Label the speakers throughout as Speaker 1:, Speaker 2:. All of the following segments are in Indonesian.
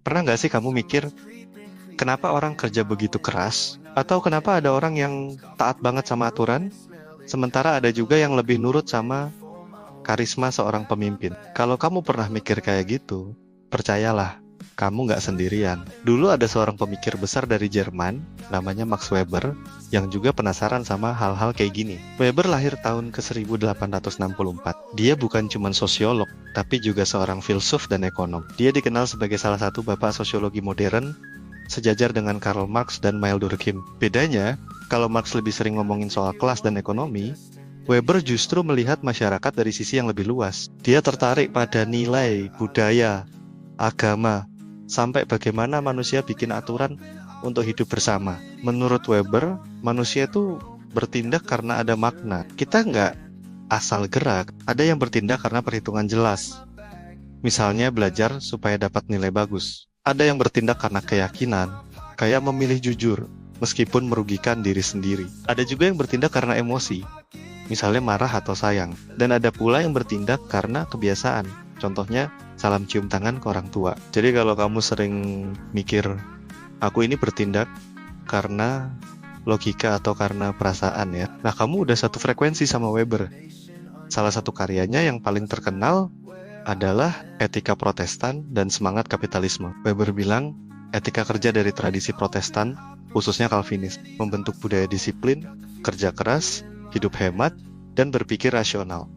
Speaker 1: Pernah nggak sih kamu mikir, kenapa orang kerja begitu keras? Atau kenapa ada orang yang taat banget sama aturan, sementara ada juga yang lebih nurut sama karisma seorang pemimpin? Kalau kamu pernah mikir kayak gitu, percayalah, kamu nggak sendirian. Dulu ada seorang pemikir besar dari Jerman, namanya Max Weber, yang juga penasaran sama hal-hal kayak gini. Weber lahir tahun ke 1864. Dia bukan cuma sosiolog, tapi juga seorang filsuf dan ekonom. Dia dikenal sebagai salah satu bapak sosiologi modern, sejajar dengan Karl Marx dan Emil Durkheim. Bedanya, kalau Marx lebih sering ngomongin soal kelas dan ekonomi, Weber justru melihat masyarakat dari sisi yang lebih luas. Dia tertarik pada nilai, budaya, agama, sampai bagaimana manusia bikin aturan untuk hidup bersama. Menurut Weber, manusia itu bertindak karena ada makna. Kita nggak asal gerak, ada yang bertindak karena perhitungan jelas. Misalnya belajar supaya dapat nilai bagus. Ada yang bertindak karena keyakinan, kayak memilih jujur, meskipun merugikan diri sendiri. Ada juga yang bertindak karena emosi, misalnya marah atau sayang. Dan ada pula yang bertindak karena kebiasaan. Contohnya, salam cium tangan ke orang tua. Jadi kalau kamu sering mikir, aku ini bertindak karena logika atau karena perasaan ya. Nah, kamu udah satu frekuensi sama Weber. Salah satu karyanya yang paling terkenal adalah Etika Protestan dan Semangat Kapitalisme. Weber bilang, etika kerja dari tradisi Protestan, khususnya Calvinis, membentuk budaya disiplin, kerja keras, hidup hemat, dan berpikir rasional.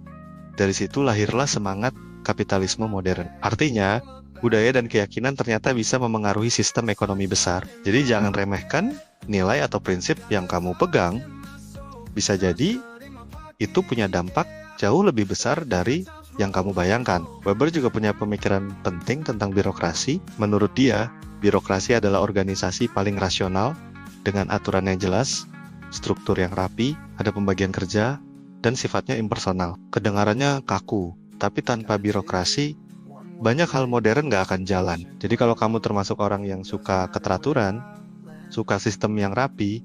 Speaker 1: Dari situ lahirlah semangat kapitalisme modern. Artinya, budaya dan keyakinan ternyata bisa memengaruhi sistem ekonomi besar. Jadi jangan remehkan nilai atau prinsip yang kamu pegang. Bisa jadi itu punya dampak jauh lebih besar dari yang kamu bayangkan. Weber juga punya pemikiran penting tentang birokrasi. Menurut dia, birokrasi adalah organisasi paling rasional dengan aturan yang jelas, struktur yang rapi, ada pembagian kerja, dan sifatnya impersonal. Kedengarannya kaku, tapi tanpa birokrasi, banyak hal modern nggak akan jalan. Jadi kalau kamu termasuk orang yang suka keteraturan, suka sistem yang rapi,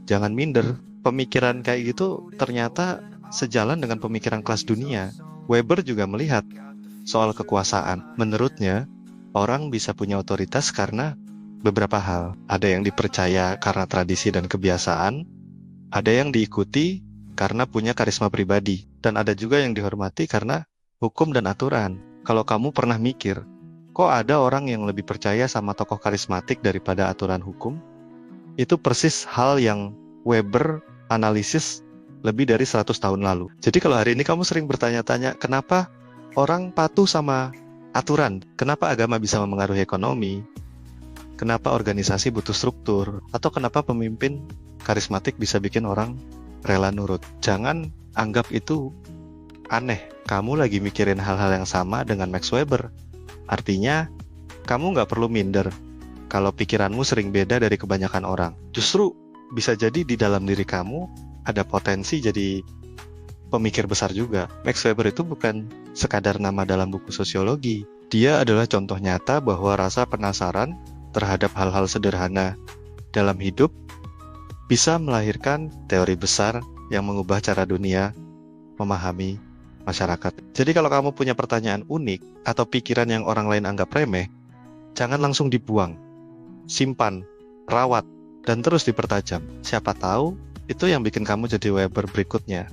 Speaker 1: jangan minder. Pemikiran kayak gitu ternyata sejalan dengan pemikiran kelas dunia. Weber juga melihat soal kekuasaan. Menurutnya, orang bisa punya otoritas karena beberapa hal. Ada yang dipercaya karena tradisi dan kebiasaan, ada yang diikuti karena punya karisma pribadi, dan ada juga yang dihormati karena hukum dan aturan. Kalau kamu pernah mikir, kok ada orang yang lebih percaya sama tokoh karismatik daripada aturan hukum? Itu persis hal yang Weber analisis lebih dari 100 tahun lalu. Jadi kalau hari ini kamu sering bertanya-tanya, kenapa orang patuh sama aturan? Kenapa agama bisa memengaruhi ekonomi? Kenapa organisasi butuh struktur? Atau kenapa pemimpin karismatik bisa bikin orang rela nurut? Jangan anggap itu aneh. Kamu lagi mikirin hal-hal yang sama dengan Max Weber. Artinya, kamu nggak perlu minder kalau pikiranmu sering beda dari kebanyakan orang. Justru bisa jadi di dalam diri kamu ada potensi jadi pemikir besar juga. Max Weber itu bukan sekadar nama dalam buku sosiologi. Dia adalah contoh nyata bahwa rasa penasaran terhadap hal-hal sederhana dalam hidup bisa melahirkan teori besar yang mengubah cara dunia memahami masyarakat. Jadi kalau kamu punya pertanyaan unik atau pikiran yang orang lain anggap remeh, jangan langsung dibuang. Simpan, rawat, dan terus dipertajam. Siapa tahu itu yang bikin kamu jadi Weber berikutnya.